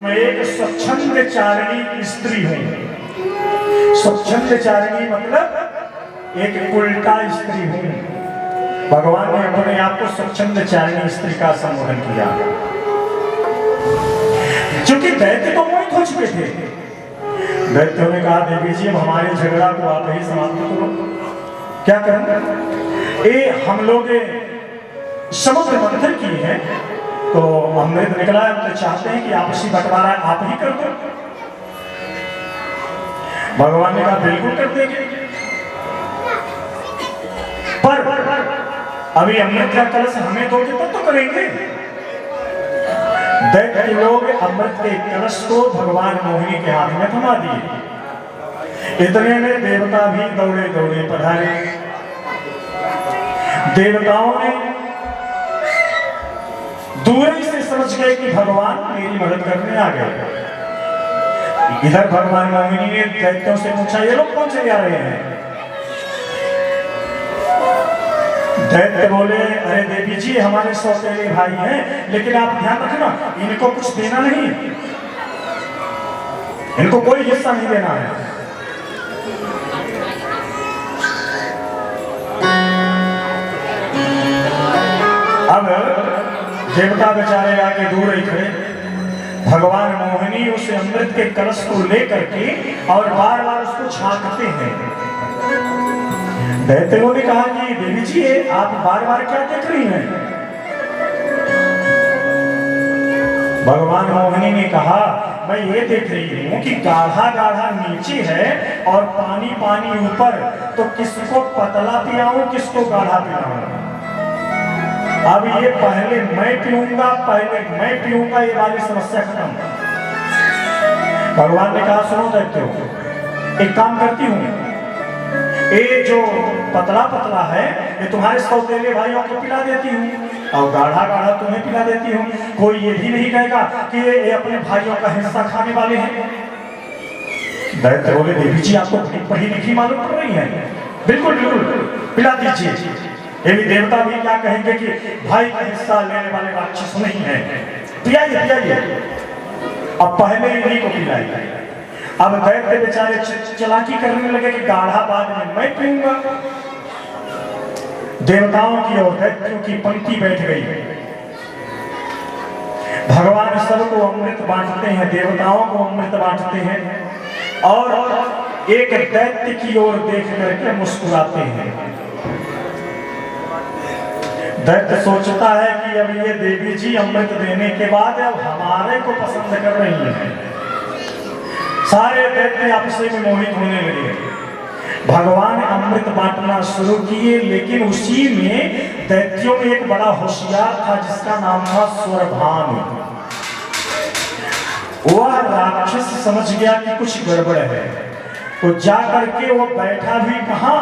मैं एक स्वच्छंद चारिणी स्त्री हूँ। स्वच्छंद चारिणी मतलब एक उल्टा स्त्री हूँ। भगवान ने अपने आप को स्वच्छंद चारिणी स्त्री का संबोधन किया, क्योंकि दैत्य तो मोहित हो चुके थे। दैत्यों ने कहा, देवी जी हमारे झगड़ा को आप ही समाप्त करो। क्या करें? हम लोग समुद्र मंथन किए हैं तो अमृत निकला है, तो चाहते हैं कि आपसी बंटवारा आप ही कर दो। भगवान ने कहा बिल्कुल कर देंगे, पर अभी अमृत का कलश हमें दोगे तब तो करेंगे। दैत्य लोग अमृत के कलश को भगवान मोहिनी के हाथ में थमा दिए। इतने में देवता भी दौड़े दौड़े पधारे। देवताओं ने दूर से समझ गए कि भगवान मेरी मदद करने आ गए। इधर भगवान मोहिनी ने दैत्यों से पूछा, ये लोग कौन से आ रहे हैं? दैत्य बोले, अरे देवी जी हमारे सौतेले भाई हैं, लेकिन आप ध्यान रखना इनको कुछ देना नहीं, इनको कोई हिस्सा नहीं देना है। अब देवता बेचारे आके दूर ही खड़े। भगवान मोहिनी उस अमृत के कलश को लेकर के और बार बार उसको छांकते हैं। दैत्यों ने कहा कि देवी जी आप बार बार क्या देख रही हैं? भगवान मोहिनी ने कहा, मैं ये देख रही हूं कि गाढ़ा गाढ़ा नीचे है और पानी पानी ऊपर, तो किसको पतला पिलाऊं किसको गाढ़ा पिलाऊं? अब ये पहले मैं पीऊंगा, ये वाली समस्या खत्म। भगवान ने कहा, सुनो दैत्यों, एक काम करती हूँ, ये जो पतला पतला है ये तुम्हारे सौतेले भाइयों को पिला देती हूँ और गाढ़ा गाढ़ा तुम्हें पिला देती हूँ। कोई ये भी नहीं कहेगा कि ये अपने भाइयों का हिस्सा खाने वाले हैं। दैत्य बोले, देवी जी आपको पढ़ी लिखी मालूम पड़ रही है, बिल्कुल बिल्कुल पिला दीजिए। ये भी देवता भी क्या कहेंगे कि भाई का हिस्सा लेने वाले राक्षस नहीं है, पिलाइए पिलाइए। अब पहले इन्हीं को पिलाइए। अब दैत्य बेचारे चालाकी करने लगे कि गाढ़ा बाद में मैं पीऊंगा। देवताओं की और दैत्यों की पंक्ति बैठ गई। भगवान सबको अमृत बांटते हैं, देवताओं को अमृत बांटते हैं और एक दैत्य की ओर देख करके मुस्कुराते हैं। दैत्य सोचता है कि अब ये देवी जी अमृत देने के बाद अब हमारे को पसंद कर रही है। सारे दैत्य आपस में मोहित होने लगे। भगवान अमृत बांटना शुरू किए, लेकिन उसी में दैत्यों में एक बड़ा होशियार था जिसका नाम था स्वरभानु। वह राक्षस समझ गया कि कुछ गड़बड़ है, तो जाकर के वो बैठा भी कहां?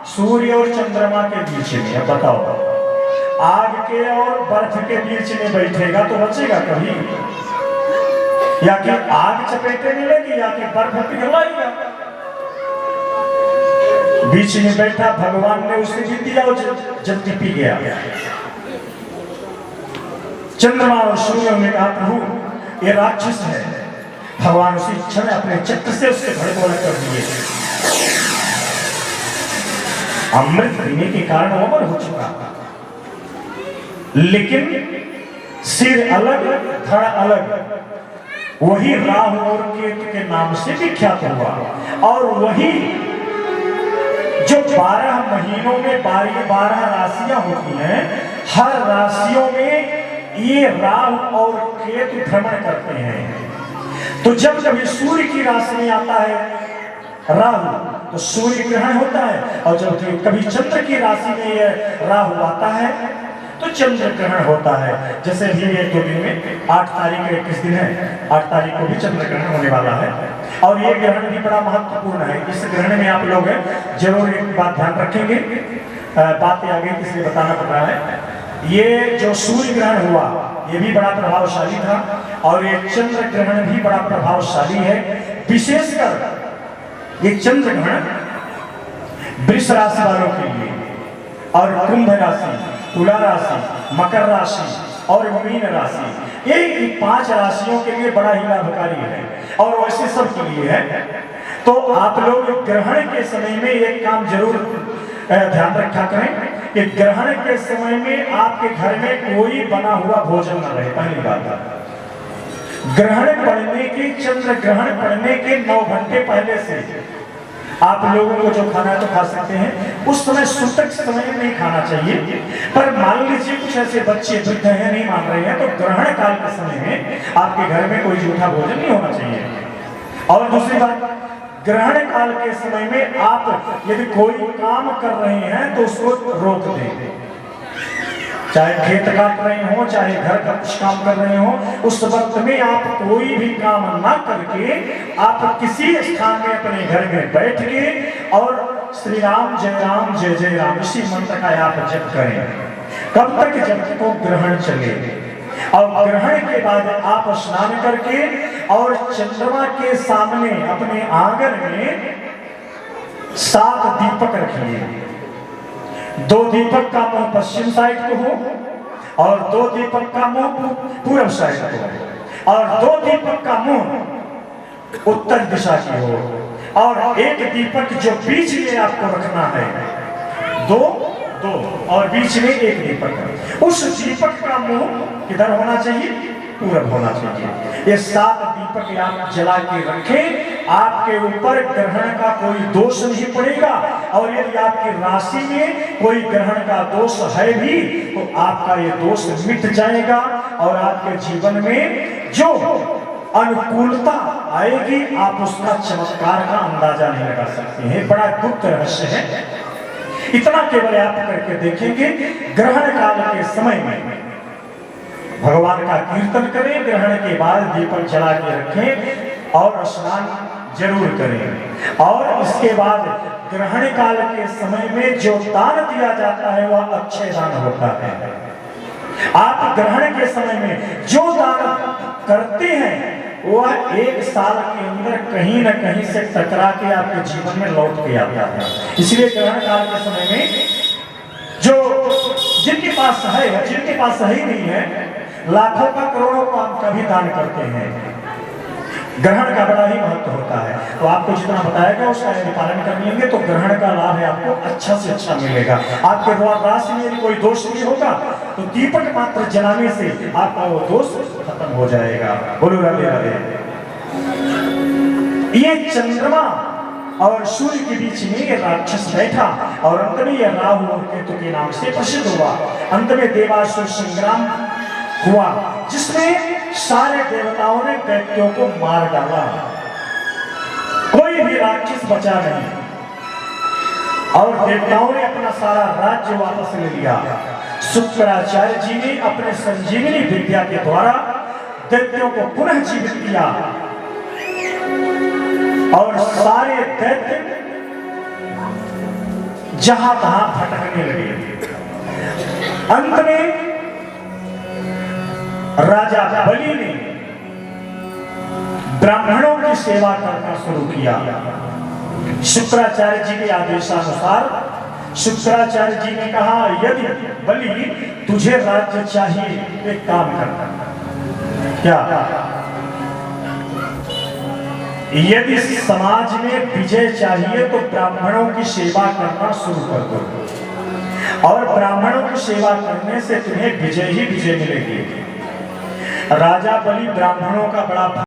सूर्य और चंद्रमा के बीच में। अब बताओ, आग के और बर्फ के बीच में बैठेगा तो बचेगा कभी? या कि आग चपेटे में लेगी या कि बर्फ पिघलाएगा। बीच में बैठा, भगवान ने उसे भी दिया और जल्दी पी गया। चंद्रमा और सूर्य ने कहा, प्रभु ये राक्षस है। भगवान उसी क्षण अपने चक्र से उसके भड़बड़ कर दिए। अमृत पीने के कारण अमर हो चुका, लेकिन सिर अलग धड़ अलग। वही राहु और केतु के नाम से विख्यात हुआ। और वही जो 12 महीनों में 12 राशियां होती हैं, हर राशियों में ये राहु और केतु भ्रमण करते हैं। तो जब कभी सूर्य की राशि में आता है राहु तो सूर्य ग्रहण होता है, और जब कभी चंद्र की राशि में ये राहु आता है तो चंद्र ग्रहण होता है। जैसे भी एक दो दिन में 8 तारीख 21 दिन है, 8 तारीख को भी चंद्र ग्रहण होने वाला है। और ये ग्रहण भी बड़ा महत्वपूर्ण है। इस ग्रहण में आप लोग जरूर एक बात ध्यान रखेंगे, बातें आगे इसलिए बताना पड़ रहा है। ये जो सूर्य ग्रहण हुआ ये भी बड़ा प्रभावशाली था, और ये चंद्र ग्रहण भी बड़ा प्रभावशाली है। विशेषकर ये चंद्र ग्रहण वृष राशि वालों के लिए, और कुंभ राशि, तुला राशि, मकर राशि और मीन राशि, ये 5 राशियों के लिए बड़ा ही लाभकारी है और वैसे सब के लिए है। तो आप लोग ग्रहण के समय में एक काम जरूर ध्यान रखा करें कि ग्रहण के समय में आपके घर में कोई बना हुआ भोजन न रहे। पहली बात, ग्रहण पड़ने के चंद्र ग्रहण पड़ने के 9 घंटे पहले से आप लोगों को जो खाना है तो खा सकते हैं। उस समय सूतक समय नहीं खाना चाहिए। पर मान लीजिए कुछ ऐसे बच्चे वृद्ध हैं, नहीं मान रहे हैं, तो ग्रहण काल के समय में आपके घर में कोई जूठा भोजन नहीं होना चाहिए। और दूसरी बात, ग्रहण काल के समय में आप यदि कोई काम कर रहे हैं तो उसको रोक दें। चाहे खेत काट रहे हो, चाहे घर का कुछ काम कर रहे हो, उस वक्त में आप कोई भी काम ना करके आप किसी स्थान में अपने घर में बैठ के और श्री राम जय जय राम इसी मंत्र का आप जप करें। कब तक? जब तक वो ग्रहण चले। और ग्रहण के बाद आप स्नान करके और चंद्रमा के सामने अपने आंगन में 7 दीपक रखिए। 2 दीपक का मुंह पश्चिम साइड को हो और 2 दीपक का मुंह पूर्व साइड को हो और 2 दीपक का मुंह उत्तर दिशा की हो और एक दीपक जो बीच में आपको रखना है, 2 और बीच में एक दीपक। उस दीपक का मुंह किधर होना चाहिए? पूरब होना चाहिए। ये 7 दीपक आप जला के रखें, आपके ऊपर ग्रहण का कोई दोष नहीं पड़ेगा। और यदि आपकी राशि में कोई ग्रहण का दोष है भी तो आपका ये दोष मिट जाएगा और आपके जीवन में जो अनुकूलता आएगी आप उसका चमत्कार का अंदाजा नहीं लगा सकते हैं। बड़ा गुप्त रहस्य है। इतना केवल आप करके देखेंगे। ग्रहण काल के समय में भगवान का कीर्तन करें, ग्रहण के बाद दीपक जला के रखें और स्नान जरूर करें। और इसके बाद ग्रहण काल के समय में जो दान दिया जाता है वह अक्षय दान होता है। आप ग्रहण के समय में जो दान करते हैं वह 1 साल के अंदर कहीं न कहीं से टकरा के आपके जीवन में लौट के आता है। इसलिए ग्रहण काल के समय में जो जिनके पास है, जिनके पास ही नहीं है, लाखों का करोड़ों का भी दान करते हैं। ग्रहण का बड़ा ही महत्व होता है। तो आपको जितना बताया गया उसका यदि पालन कर लेंगे तो ग्रहण का लाभ है आपको अच्छा से अच्छा मिलेगा। आपके राशि में यदि कोई दोष नहीं होगा तो दीपक मात्र जलाने से आपका वो दोष खत्म हो जाएगा। बोलो राधे राधे। ये चंद्रमा और सूर्य के बीच में ये राक्षस बैठा और अंत में यह राहु और केतु के नाम से प्रसिद्ध हुआ। अंत में देवासुर संग्राम हुआ जिसमें सारे देवताओं ने दैत्यों को मार डाला। कोई भी राक्षस बचा नहीं और देवताओं ने अपना सारा राज्य वापस ले लिया। शुक्राचार्य जी ने अपने संजीवनी विद्या के द्वारा दैत्यों को पुनः जीवित किया और सारे दैत्य जहां तहां भटकने लगे। अंत में राजा बलि ने ब्राह्मणों की सेवा करना शुरू किया। शुक्राचार्य जी के आदेशानुसार शुक्राचार्य जी ने कहा, यदि बलि तुझे राज्य चाहिए एक काम करना। क्या? यदि समाज में विजय चाहिए तो ब्राह्मणों की सेवा करना शुरू कर दो और ब्राह्मणों की सेवा करने से तुम्हें विजय ही विजय मिलेगी। राजा बलि ब्राह्मणों का बड़ा